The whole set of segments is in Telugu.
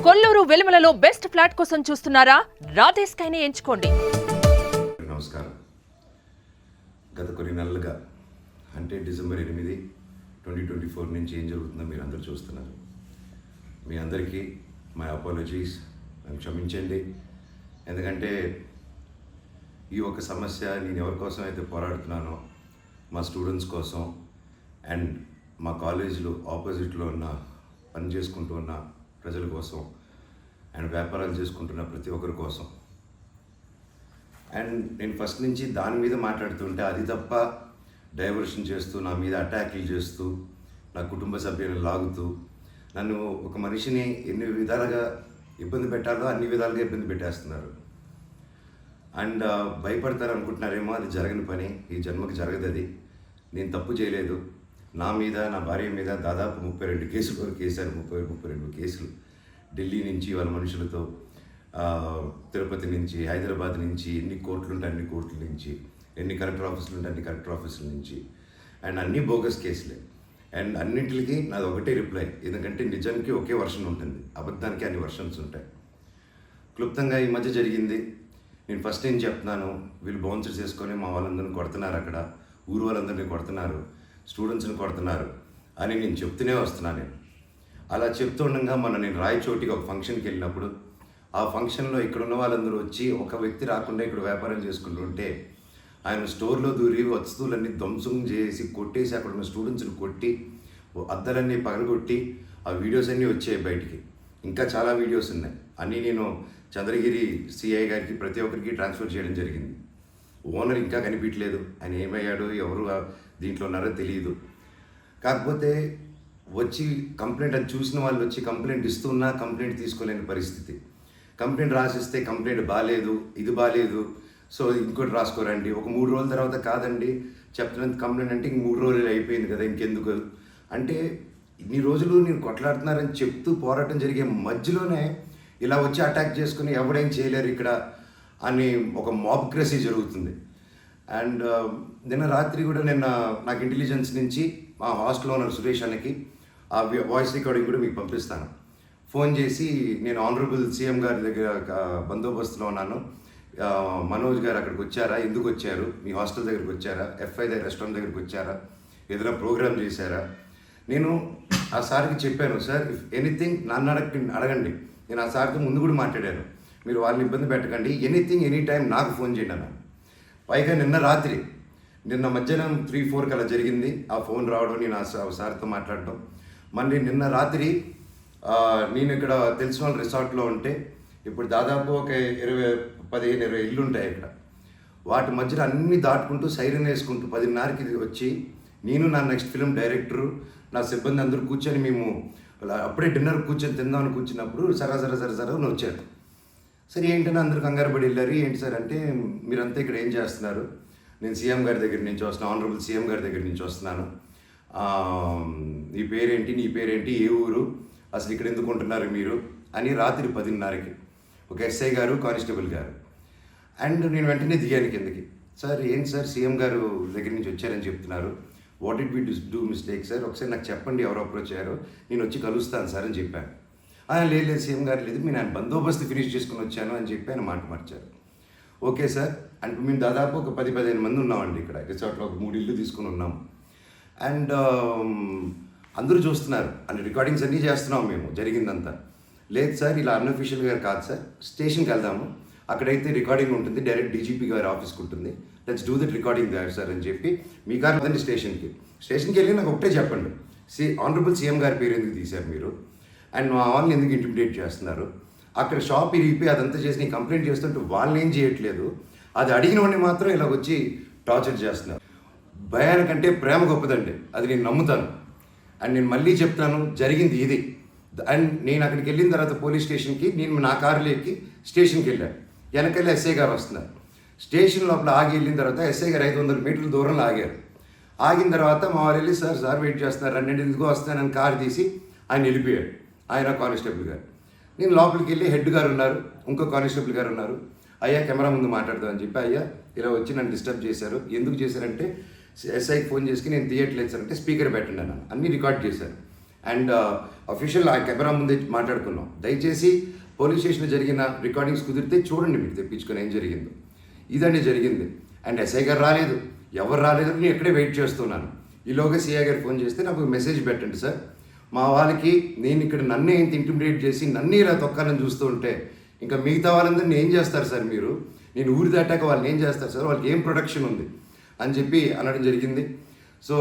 కొల్లూరు వెలుమలలో బెస్ట్ ఫ్లాట్ కోసం చూస్తున్నారా? రాధే స్కైనే ఎంచుకోండి. నమస్కారం. గత కొన్ని నెలలుగా అంటే డిసెంబర్ 8, 2024 నుంచి ఏం జరుగుతుందో మీరు అందరూ చూస్తున్నారు. మీ అందరికీ మై అపాలజీస్, నన్ను క్షమించండి. ఎందుకంటే ఈ ఒక సమస్య నేను ఎవరి కోసం అయితే పోరాడుతున్నానో మా స్టూడెంట్స్ కోసం అండ్ మా కాలేజీలో ఆపోజిట్లో ఉన్న పని చేసుకుంటూ ఉన్న ప్రజల కోసం అండ్ వ్యాపారాలు చేసుకుంటున్న ప్రతి ఒక్కరి కోసం. అండ్ నేను ఫస్ట్ నుంచి దాని మీద మాట్లాడుతుంటే అది తప్ప డైవర్షన్ చేస్తూ నా మీద అటాక్లు చేస్తూ నా కుటుంబ సభ్యులను లాగుతూ నన్ను ఒక మనిషిని ఎన్ని విధాలుగా ఇబ్బంది పెట్టాలో అన్ని విధాలుగా ఇబ్బంది పెట్టేస్తున్నారు. అండ్ భయపడతారు అనుకుంటున్నారేమో, అది జరగని పని, ఈ జన్మకి జరగదు. అది నేను తప్పు చేయలేదు. నా మీద నా భార్య మీద దాదాపు 32 కేసులు వరకు వేశారు. 32 కేసులు ఢిల్లీ నుంచి వాళ్ళ మనుషులతో, తిరుపతి నుంచి, హైదరాబాద్ నుంచి, ఎన్ని కోర్టులు ఉంటే అన్ని కోర్టుల నుంచి, ఎన్ని కలెక్టర్ ఆఫీసులు ఉంటే అన్ని కలెక్టర్ ఆఫీసుల నుంచి, అండ్ అన్ని బోగస్ కేసులే. అండ్ అన్నింటికి నాది ఒకటే రిప్లై, ఎందుకంటే నిజానికి ఒకే వర్షన్ ఉంటుంది, అబద్ధానికి అన్ని వర్షన్స్ ఉంటాయి. క్లుప్తంగా ఈ మధ్య జరిగింది. నేను ఫస్ట్ ఏం చెప్తున్నాను, వీళ్ళు బౌన్సర్స్ చేసుకొని మా వాళ్ళందరినీ కొడుతున్నారు, అక్కడ ఊరు వాళ్ళందరినీ కొడుతున్నారు, స్టూడెంట్స్ని కొడుతున్నారు అని నేను చెప్తూనే వస్తున్నాను. అలా చెప్తుండగా నేను రాయచోటికి ఒక ఫంక్షన్కి వెళ్ళినప్పుడు ఆ ఫంక్షన్లో ఇక్కడ ఉన్న వాళ్ళందరూ వచ్చి ఒక వ్యక్తి రాకుండా ఇక్కడ వ్యాపారం చేసుకుంటుంటే ఆయన స్టోర్లో దూరి వస్తువులన్నీ ధ్వంసం చేసి కొట్టేసి అక్కడ ఉన్న స్టూడెంట్స్ని కొట్టి అద్దాలన్నీ పగలగొట్టి ఆ వీడియోస్ అన్నీ వచ్చాయి బయటికి. ఇంకా చాలా వీడియోస్ ఉన్నాయి. అన్నీ నేను చంద్రగిరి సిఐ గారికి ప్రతి ఒక్కరికి ట్రాన్స్ఫర్ చేయడం జరిగింది. ఓనర్ ఇంకా కనిపించలేదు, ఆయన ఏమయ్యాడో ఎవరు దీంట్లో ఉన్నారో తెలియదు. కాకపోతే వచ్చి కంప్లైంట్ అది చూసిన వాళ్ళు వచ్చి కంప్లైంట్ ఇస్తున్నా కంప్లైంట్ తీసుకోలేని పరిస్థితి. కంప్లైంట్ రాసిస్తే కంప్లైంట్ బాగాలేదు, ఇది బాగాలేదు, సో ఇంకోటి రాసుకోరండి. ఒక 3 రోజుల తర్వాత కాదండి చెప్తున్నంత కంప్లైంట్ అంటే ఇంక 3 రోజులు అయిపోయింది కదా, ఇంకెందుకు అంటే ఇన్ని రోజులు నేను కొట్లాడుతున్నారని చెప్తూ పోరాటం జరిగే మధ్యలోనే ఇలా వచ్చి అటాక్ చేసుకుని ఎవడేం చేయలేరు ఇక్కడ అని ఒక మాబ్క్రసీ జరుగుతుంది. అండ్ నిన్న రాత్రి కూడా నాకు ఇంటెలిజెన్స్ నుంచి మా హాస్టల్లో ఉన్న సురేష్ అన్నకి ఆ వాయిస్ రికార్డింగ్ కూడా మీకు పంపిస్తాను. ఫోన్ చేసి నేను ఆనరబుల్ సీఎం గారి దగ్గర బందోబస్తులో ఉన్నాను, మనోజ్ గారు అక్కడికి వచ్చారా, ఎందుకు వచ్చారు, మీ హాస్టల్ దగ్గరికి వచ్చారా, ఎఫ్ఐ దగ్గర రెస్టారెంట్ దగ్గరికి వచ్చారా, ఏదైనా ప్రోగ్రామ్ చేశారా. నేను ఆ సార్కి చెప్పాను, సార్ ఇఫ్ ఎనీథింగ్ నన్ను అడగండి. నేను ఆ సార్తో ముందు కూడా మాట్లాడాను, మీరు వాళ్ళని ఇబ్బంది పెట్టకండి, ఎనీథింగ్ ఎనీ టైం నాకు ఫోన్ చేయండి అన్నాను. పైగా నిన్న మధ్యాహ్నం 3-4 అలా జరిగింది ఆ ఫోన్ రావడం, నేను ఆ సార్తో మాట్లాడటం. మళ్ళీ నిన్న రాత్రి నేను ఇక్కడ తెలిసిన వాళ్ళ రిసార్ట్లో ఉంటే, ఇప్పుడు దాదాపు ఒక 15-20 ఇళ్ళు ఉంటాయి ఇక్కడ. వాటి మధ్యలో అన్నీ దాటుకుంటూ సైరన్ వేసుకుంటూ 10:30కి వచ్చి నేను నా నెక్స్ట్ ఫిలిం డైరెక్టరు నా సిబ్బంది అందరూ కూర్చొని మేము అప్పుడే డిన్నర్ కూర్చొని తిందామని కూర్చున్నప్పుడు సరా వచ్చారు. సరే ఏంటని అందరూ కంగారు పడి వెళ్ళారు. ఏంటి సార్ అంటే, మీరంతా ఇక్కడ ఏం చేస్తున్నారు, నేను సీఎం గారి దగ్గర నుంచి వస్తున్నాను, ఆనరబుల్ సీఎం గారి దగ్గర నుంచి వస్తున్నాను, నీ పేరేంటి, ఏ ఊరు, అసలు ఇక్కడ ఎందుకు ఉంటున్నారు మీరు అని రాత్రి 10:30కి ఒక ఎస్ఐ గారు, కానిస్టేబుల్ గారు. అండ్ నేను వెంటనే దిగాను కిందకి. సార్ ఏంటి సార్ సీఎం గారు దగ్గర నుంచి వచ్చారని చెప్తున్నారు, what did we do mistake sir, ఒకసారి నాకు చెప్పండి ఎవరు అప్రోచ్ అయ్యారో, నేను వచ్చి కలుస్తాను సార్ అని చెప్పాను. లేదు సీఎం గారు లేదు, నేను ఆయన బందోబస్తు ఫినిష్ చేసుకుని వచ్చాను అని చెప్పి ఆయన మాట మార్చారు. ఓకే సార్ అంటే మేము దాదాపు ఒక 10-15 మంది ఉన్నామండి ఇక్కడ రిసార్ట్లో, ఒక 3 ఇళ్ళు తీసుకుని ఉన్నాం. అండ్ అందరూ చూస్తున్నారు, అన్ని రికార్డింగ్స్ అన్నీ చేస్తున్నాం మేము జరిగిందంతా. లేదు సార్ ఇలా అన్అఫీషియల్గా కాదు సార్, స్టేషన్కి వెళ్దాము, అక్కడైతే రికార్డింగ్ ఉంటుంది, డైరెక్ట్ డీజీపీ గారి ఆఫీస్కి ఉంటుంది, let's do that recording that sir అని చెప్పి, మీ కారు వద్దండి స్టేషన్కి వెళ్ళి నాకు ఒకటే చెప్పండి, ఆనరబుల్ సీఎం గారి పేరు ఎందుకు తీశారు మీరు, అండ్ మా వాళ్ళని ఎందుకు ఇంటిమిడేట్ చేస్తున్నారు, అక్కడ షాప్ ఇరిగిపోయి అదంతా చేసి నేను కంప్లైంట్ చేస్తుంటే వాళ్ళని ఏం చేయట్లేదు, అది అడిగిన వాడిని మాత్రం ఇలా వచ్చి టార్చర్ చేస్తున్నారు. భయానికంటే ప్రేమ గొప్పదండి, అది నేను నమ్ముతాను. అండ్ నేను మళ్ళీ చెప్తాను, జరిగింది ఇది. అండ్ నేను అక్కడికి వెళ్ళిన తర్వాత పోలీస్ స్టేషన్కి నేను నా కారులో ఎక్కి స్టేషన్కి వెళ్ళాను. వెనకెళ్ళి ఎస్ఐ గారు వస్తున్నారు. స్టేషన్ లోపల ఆగి వెళ్ళిన తర్వాత ఎస్ఐ గారు 500 మీటర్ల దూరంలో ఆగారు. ఆగిన తర్వాత మా వాళ్ళు వెళ్ళి సార్ వెయిట్ చేస్తున్నారు, 2 ఎందుకు వస్తానని కారు తీసి ఆయన వెళ్ళిపోయాడు, ఆయన కానిస్టేబుల్ గారు. నేను లోపలికి వెళ్ళి హెడ్ గారు ఉన్నారు, ఇంకో కానిస్టేబుల్ గారు ఉన్నారు. అయ్యా కెమెరా ముందు మాట్లాడదామని చెప్పి, అయ్యా ఇలా వచ్చి నన్ను డిస్టర్బ్ చేశారు, ఎందుకు చేశారంటే ఎస్ఐకి ఫోన్ చేసి నేను తీయట్లేదు సార్ అంటే, స్పీకర్ పెట్టండి అన్నాను. అన్నీ రికార్డ్ చేశారు. అండ్ అఫీషియల్ ఆ కెమెరా ముందే మాట్లాడుకున్నాం. దయచేసి పోలీస్ స్టేషన్లో జరిగిన రికార్డింగ్స్ కుదిరితే చూడండి, మీరు తెప్పించుకొని ఏం జరిగిందో. ఇదండి జరిగింది. అండ్ ఎస్ఐ గారు రాలేదు, ఎవరు రాలేదు, నేను ఎక్కడే వెయిట్ చేస్తున్నాను. ఈలోగా సిఐ గారు ఫోన్ చేస్తే నాకు మెసేజ్ పెట్టండి సార్, మా వాళ్ళకి నేను ఇక్కడ నన్నే ఇంత ఇంటిమిడేట్ చేసి నన్నే ఇలా తొక్కాలని చూస్తూ ఉంటే ఇంకా మిగతా వాళ్ళందరినీ ఏం చేస్తారు సార్ మీరు, నేను ఊరి దాటాక వాళ్ళని ఏం చేస్తారు సార్, వాళ్ళకి ఏం ప్రొటెక్షన్ ఉంది అని చెప్పి అనడం జరిగింది. సో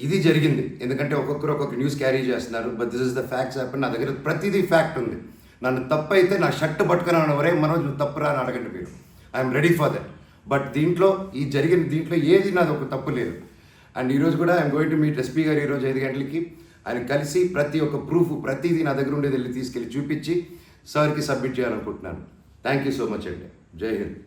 ఇది జరిగింది. ఎందుకంటే ఒక్కొక్కరు ఒక్కొక్క న్యూస్ క్యారీ చేస్తున్నారు. But this is the facts happen. నా దగ్గర ప్రతిదీ ఫ్యాక్ట్ ఉంది. నన్ను తప్పు అయితే నా షర్ట్ పట్టుకుని వరే మనోజ్ తప్పురా అని అడగండి మీరు, I'm ready for that. But దీంట్లో దీంట్లో ఏది నాది ఒక తప్పు లేదు. అండ్ ఈరోజు కూడా I'm going to meet SP గారు ఈరోజు 5 గంటలకి. ఆయన కలిసి ప్రతి ఒక్క ప్రూఫ్ ప్రతిదీ నా దగ్గర ఉండేది వెళ్ళి తీసుకెళ్ళి చూపించి సార్కి సబ్మిట్ చేయాలనుకుంటున్నాను. థ్యాంక్ యూ సో మచ్ అండి. జై హింద్.